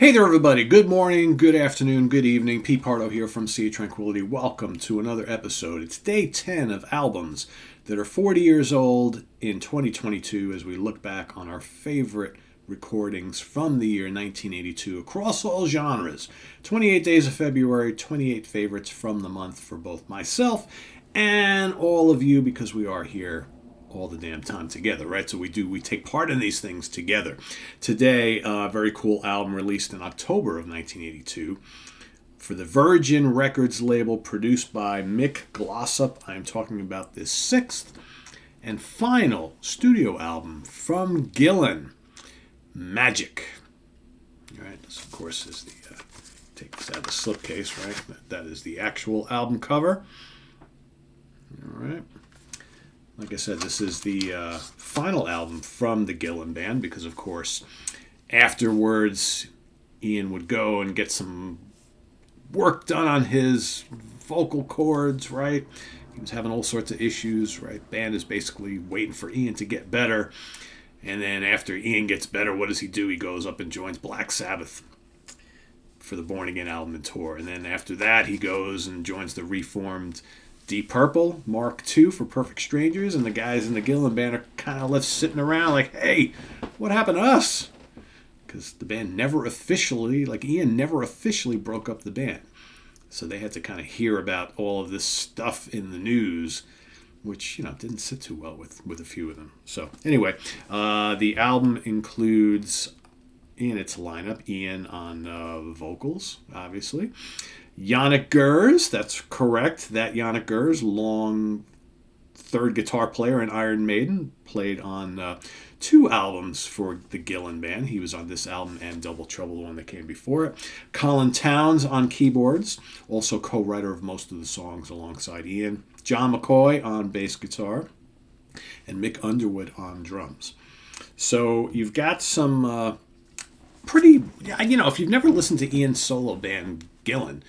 Hey there, everybody. Good morning, good afternoon, good evening. Pete Pardo here from Sea of Tranquility. Welcome to another episode. It's day 10 of albums that are 40 years old in 2022 as we look back on our favorite recordings from the year 1982 across all genres. 28 days of February, 28 favorites from the month for both myself and all of you because we are here all the damn time together, right? So we take part in these things together. Today, a very cool album released in October of 1982 for the Virgin Records label, produced by Mick Glossop. I'm talking about this sixth and final studio album from Gillan, Magic. All right, this of course is the, take this out of the slipcase, right? That is the actual album cover. All right. Like I said, this is the final album from the Gillan Band because, of course, afterwards, Ian would go and get some work done on his vocal cords, right? He was having all sorts of issues, right? Band is basically waiting for Ian to get better. And then after Ian gets better, what does he do? He goes up and joins Black Sabbath for the Born Again album and tour. And then after that, he goes and joins the reformed Deep Purple, Mark II for Perfect Strangers, and the guys in the Gillan Band are kind of left sitting around like, hey, what happened to us? Because the band never officially, like Ian never officially broke up the band. So they had to kind of hear about all of this stuff in the news, which, didn't sit too well with a few of them. So anyway, the album includes, in its lineup, Ian on vocals, obviously. Yannick Gers, that's correct. That Yannick Gers, long third guitar player in Iron Maiden, played on two albums for the Gillan Band. He was on this album and Double Trouble, the one that came before it. Colin Towns on keyboards, also co-writer of most of the songs alongside Ian. John McCoy on bass guitar, and Mick Underwood on drums. So you've got some pretty, if you've never listened to Ian's solo band, Gillan,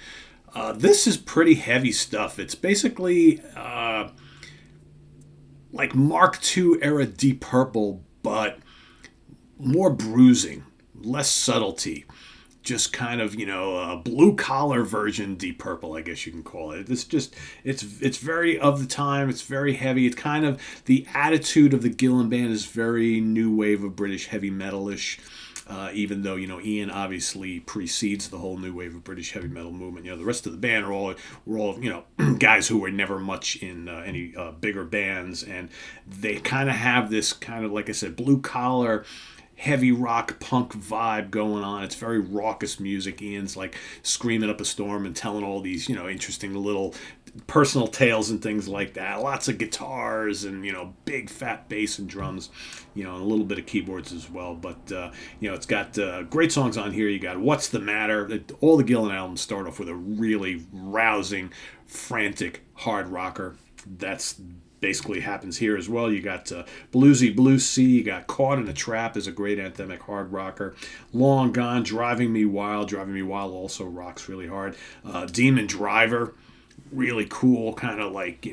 this is pretty heavy stuff. It's basically like Mark II era Deep Purple, but more bruising, less subtlety. Just kind of, a blue-collar version Deep Purple, I guess you can call it. It's very of the time. It's very heavy. It's kind of, the attitude of the Gillan Band is very new wave of British heavy metal-ish. Even though, Ian obviously precedes the whole new wave of British heavy metal movement. The rest of the band were all guys who were never much in any bigger bands. And they kind of have this kind of, like I said, blue-collar, heavy rock punk vibe going on. It's very raucous music. Ian's like screaming up a storm and telling all these, interesting little personal tales and things like that. Lots of guitars and, big fat bass and drums, and a little bit of keyboards as well. But, it's got great songs on here. You got What's the Matter? All the Gillan albums start off with a really rousing, frantic hard rocker. That's basically happens here as well. You got Bluesy Blue Sea, you got Caught in a Trap is a great anthemic hard rocker. Long Gone, Driving Me Wild also rocks really hard. Demon Driver, really cool, kind of like,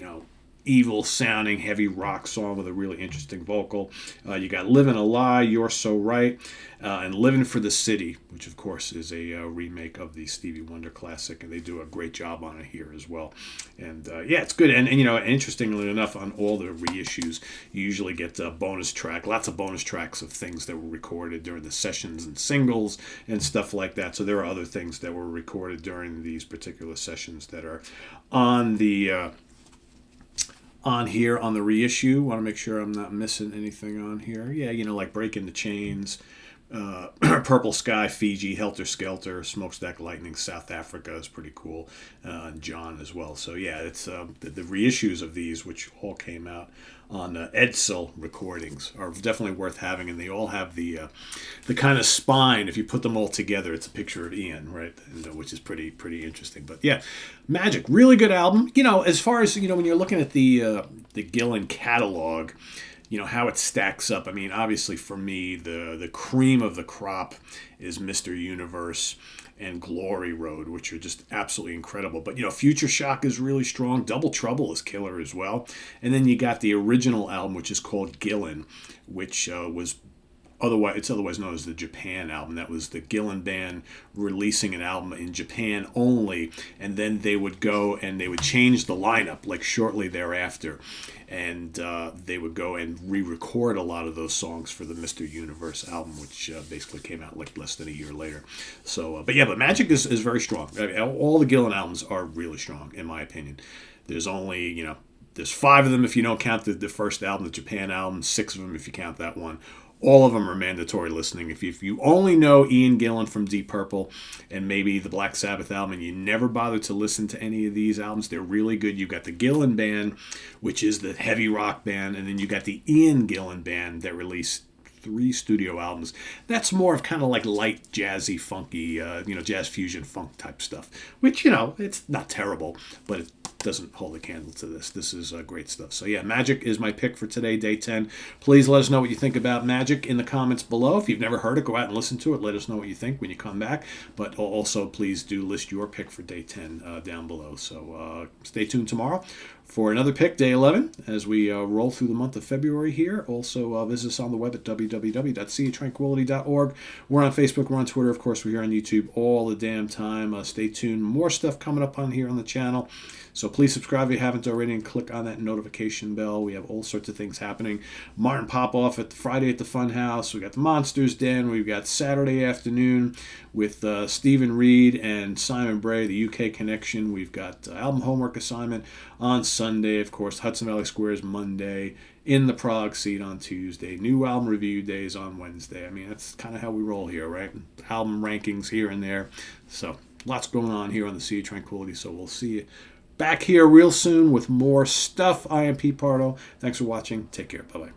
evil sounding heavy rock song with a really interesting vocal. You got Living a Lie, You're So Right, and Living for the City, which of course is a remake of the Stevie Wonder classic, and they do a great job on it here as well. And it's good. And interestingly enough, on all the reissues, you usually get a bonus track, lots of bonus tracks of things that were recorded during the sessions and singles and stuff like that. So there are other things that were recorded during these particular sessions that are on the on here on the reissue. Want to make sure I'm not missing anything on here. Yeah, like Breaking the Chains, Purple Sky, Fiji, Helter Skelter, Smokestack Lightning, South Africa is pretty cool, and John as well. So yeah, it's the reissues of these, which all came out on Edsel recordings, are definitely worth having, and they all have the kind of spine. If you put them all together, it's a picture of Ian, right? And, which is pretty interesting. But yeah, Magic, really good album. As far as when you're looking at the Gillan catalog, how it stacks up. I mean, obviously for me, the cream of the crop is Mr. Universe and Glory Road, which are just absolutely incredible. But, Future Shock is really strong. Double Trouble is killer as well. And then you got the original album, which is called Gillan, which was It's otherwise known as the Japan album. That was the Gillan band releasing an album in Japan only, and then they would go and they would change the lineup like shortly thereafter, and they would go and re-record a lot of those songs for the Mr. Universe album, which basically came out like less than a year later. So, but Magic is very strong. I mean, all the Gillan albums are really strong, in my opinion. There's only, there's 5 of them if you don't count the first album, the Japan album, 6 of them if you count that one. All of them are mandatory listening. If you only know Ian Gillan from Deep Purple and maybe the Black Sabbath album and you never bother to listen to any of these albums, they're really good. You've got the Gillan band, which is the heavy rock band, and then you got the Ian Gillan band that released 3 studio albums. That's more of kind of like light, jazzy, funky, jazz fusion funk type stuff, which, it's not terrible, but it doesn't hold a candle to this. This is great stuff. So yeah, Magic is my pick for today, day 10. Please let us know what you think about Magic in the comments below. If you've never heard it, go out and listen to it. Let us know what you think when you come back. But also, please do list your pick for day 10 down below. So stay tuned tomorrow for another pick, day 11, as we roll through the month of February here. Also, visit us on the web at www.seatranquility.org. We're on Facebook, we're on Twitter, of course, we're here on YouTube all the damn time. Stay tuned. More stuff coming up on here on the channel. So please subscribe if you haven't already and click on that notification bell. We have all sorts of things happening. Martin Popoff at the Friday at the Funhouse. We got the Monsters Den. We've got Saturday afternoon with Stephen Reed and Simon Bray, the UK Connection. We've got album homework assignment on Sunday. Of course, Hudson Valley Squares Monday. In the Prague Seat on Tuesday. New album review days on Wednesday. I mean, that's kind of how we roll here, right? Album rankings here and there. So lots going on here on the Sea of Tranquility. So we'll see you back here real soon with more stuff. I am Pete Pardo. Thanks for watching. Take care. Bye-bye.